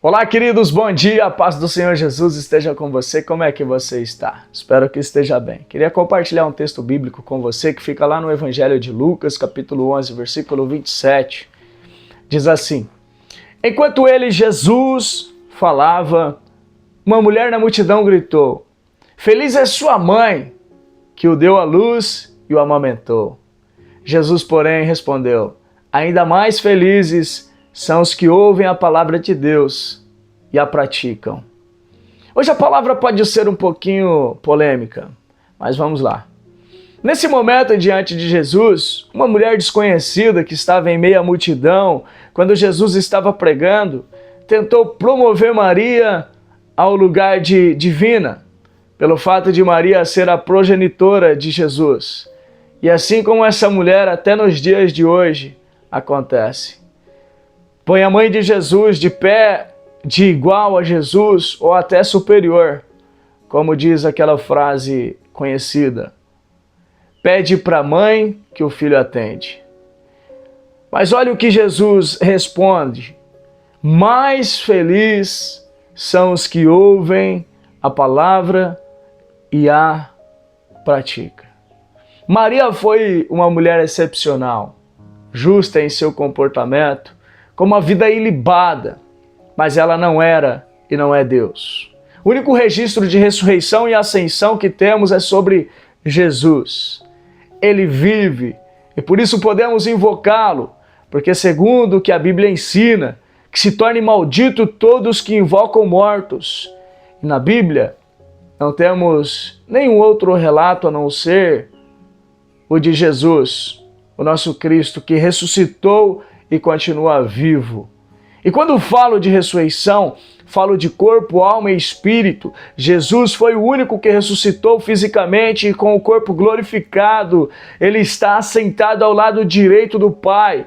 Olá, queridos, bom dia, a paz do Senhor Jesus esteja com você. Como é que você está? Espero que esteja bem. Queria compartilhar um texto bíblico com você que fica lá no Evangelho de Lucas, capítulo 11, versículo 27. Diz assim: Enquanto ele, Jesus, falava, uma mulher na multidão gritou: Feliz é sua mãe, que o deu à luz e o amamentou. Jesus, porém, respondeu: Ainda mais felizes são os que ouvem a palavra de Deus e a praticam. Hoje a palavra pode ser um pouquinho polêmica, mas vamos lá. Nesse momento, diante de Jesus, uma mulher desconhecida que estava em meio à multidão, quando Jesus estava pregando, tentou promover Maria ao lugar de divina, pelo fato de Maria ser a progenitora de Jesus. E assim como essa mulher, até nos dias de hoje, acontece. Põe a mãe de Jesus de pé de igual a Jesus ou até superior, como diz aquela frase conhecida. Pede para a mãe que o filho atende. Mas olha o que Jesus responde: mais felizes são os que ouvem a palavra e a praticam. Maria foi uma mulher excepcional, justa em seu comportamento, com uma vida ilibada, mas ela não era e não é Deus. O único registro de ressurreição e ascensão que temos é sobre Jesus. Ele vive e por isso podemos invocá-lo, porque segundo o que a Bíblia ensina, que se torne maldito todos que invocam mortos. E na Bíblia não temos nenhum outro relato a não ser o de Jesus, o nosso Cristo, que ressuscitou e continua vivo. E quando falo de ressurreição, falo de corpo, alma e espírito. Jesus foi o único que ressuscitou fisicamente e com o corpo glorificado. Ele está assentado ao lado direito do Pai.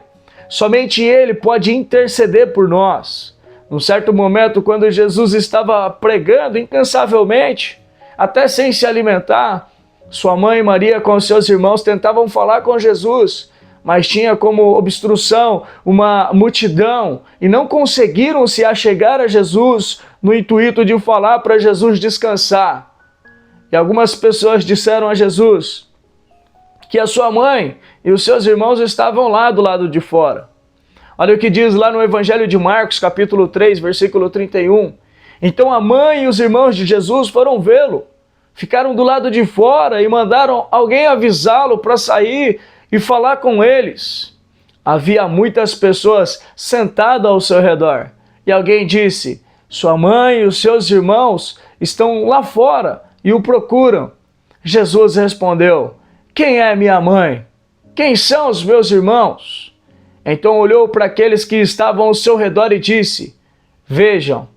Somente Ele pode interceder por nós. Num certo momento, quando Jesus estava pregando incansavelmente, até sem se alimentar, sua mãe Maria com seus irmãos tentavam falar com Jesus, mas tinha como obstrução uma multidão e não conseguiram se achegar a Jesus no intuito de falar para Jesus descansar. E algumas pessoas disseram a Jesus que a sua mãe e os seus irmãos estavam lá do lado de fora. Olha o que diz lá no Evangelho de Marcos, capítulo 3, versículo 31. Então a mãe e os irmãos de Jesus foram vê-lo, ficaram do lado de fora e mandaram alguém avisá-lo para sair e falar com eles. Havia muitas pessoas sentadas ao seu redor. E alguém disse: sua mãe e os seus irmãos estão lá fora e o procuram. Jesus respondeu: quem é minha mãe? Quem são os meus irmãos? Então olhou para aqueles que estavam ao seu redor e disse: vejam,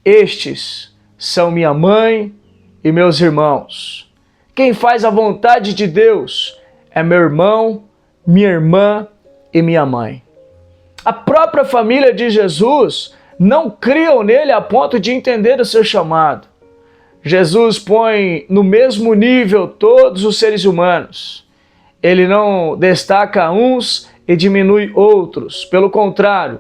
estes são minha mãe e meus irmãos. Quem faz a vontade de Deus é meu irmão, minha irmã e minha mãe. A própria família de Jesus não criam nele a ponto de entender o seu chamado. Jesus põe no mesmo nível todos os seres humanos. Ele não destaca uns e diminui outros. Pelo contrário,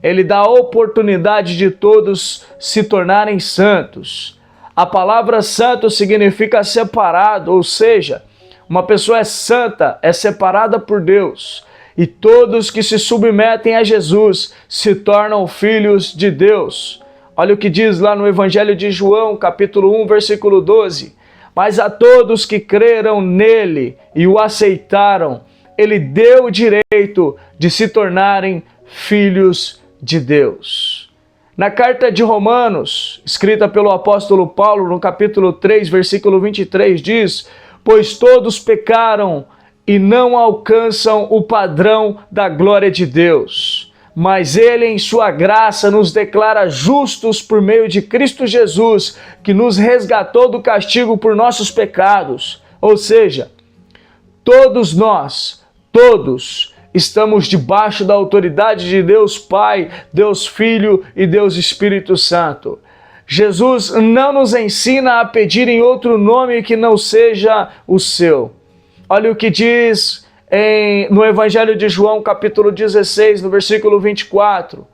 ele dá a oportunidade de todos se tornarem santos. A palavra santo significa separado, ou seja, uma pessoa é santa, é separada por Deus. E todos que se submetem a Jesus se tornam filhos de Deus. Olha o que diz lá no Evangelho de João, capítulo 1, versículo 12. Mas a todos que creram nele e o aceitaram, ele deu o direito de se tornarem filhos de Deus. Na carta de Romanos, escrita pelo apóstolo Paulo, no capítulo 3, versículo 23, diz: pois todos pecaram e não alcançam o padrão da glória de Deus. Mas Ele, em sua graça, nos declara justos por meio de Cristo Jesus, que nos resgatou do castigo por nossos pecados. Ou seja, todos nós, todos, estamos debaixo da autoridade de Deus Pai, Deus Filho e Deus Espírito Santo. Jesus não nos ensina a pedir em outro nome que não seja o seu. Olha o que diz no Evangelho de João, capítulo 16, no versículo 24.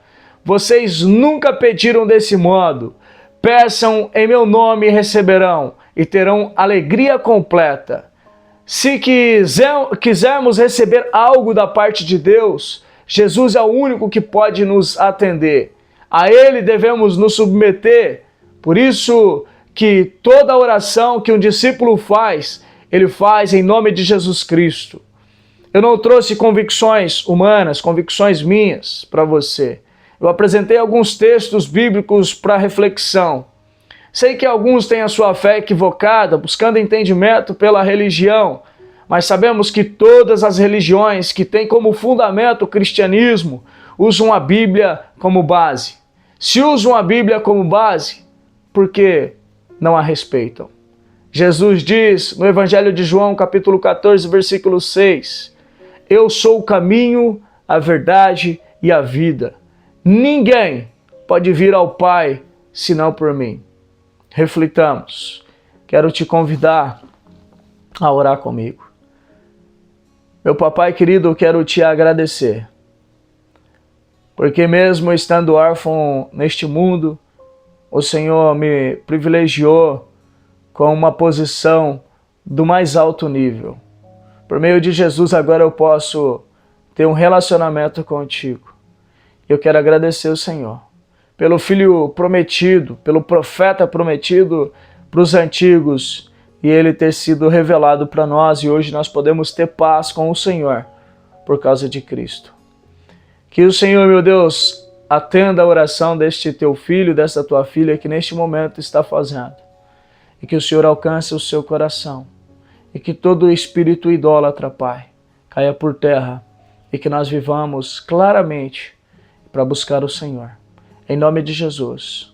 Vocês nunca pediram desse modo. Peçam em meu nome e receberão, e terão alegria completa. Se quisermos receber algo da parte de Deus, Jesus é o único que pode nos atender. A Ele devemos nos submeter. Por isso que toda oração que um discípulo faz, ele faz em nome de Jesus Cristo. Eu não trouxe convicções humanas, convicções minhas para você. Eu apresentei alguns textos bíblicos para reflexão. Sei que alguns têm a sua fé equivocada, buscando entendimento pela religião, mas sabemos que todas as religiões que têm como fundamento o cristianismo usam a Bíblia como base. Se usam a Bíblia como base, por que não a respeitam? Jesus diz no Evangelho de João, capítulo 14, versículo 6, eu sou o caminho, a verdade e a vida. Ninguém pode vir ao Pai senão por mim. Reflitamos. Quero te convidar a orar comigo. Meu papai querido, eu quero te agradecer. Porque mesmo estando órfão neste mundo, o Senhor me privilegiou com uma posição do mais alto nível. Por meio de Jesus, agora eu posso ter um relacionamento contigo. Eu quero agradecer o Senhor pelo Filho prometido, pelo profeta prometido para os antigos, e ele ter sido revelado para nós, e hoje nós podemos ter paz com o Senhor por causa de Cristo. Que o Senhor, meu Deus, atenda a oração deste teu filho, desta tua filha que neste momento está fazendo, e que o Senhor alcance o seu coração, e que todo espírito idólatra, Pai, caia por terra, e que nós vivamos claramente para buscar o Senhor. Em nome de Jesus.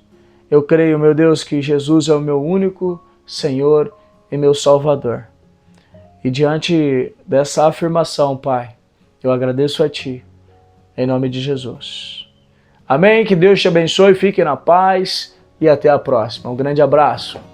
Eu creio, meu Deus, que Jesus é o meu único Senhor e meu Salvador. E diante dessa afirmação, Pai, eu agradeço a Ti, em nome de Jesus. Amém? Que Deus te abençoe, fique na paz e até a próxima. Um grande abraço.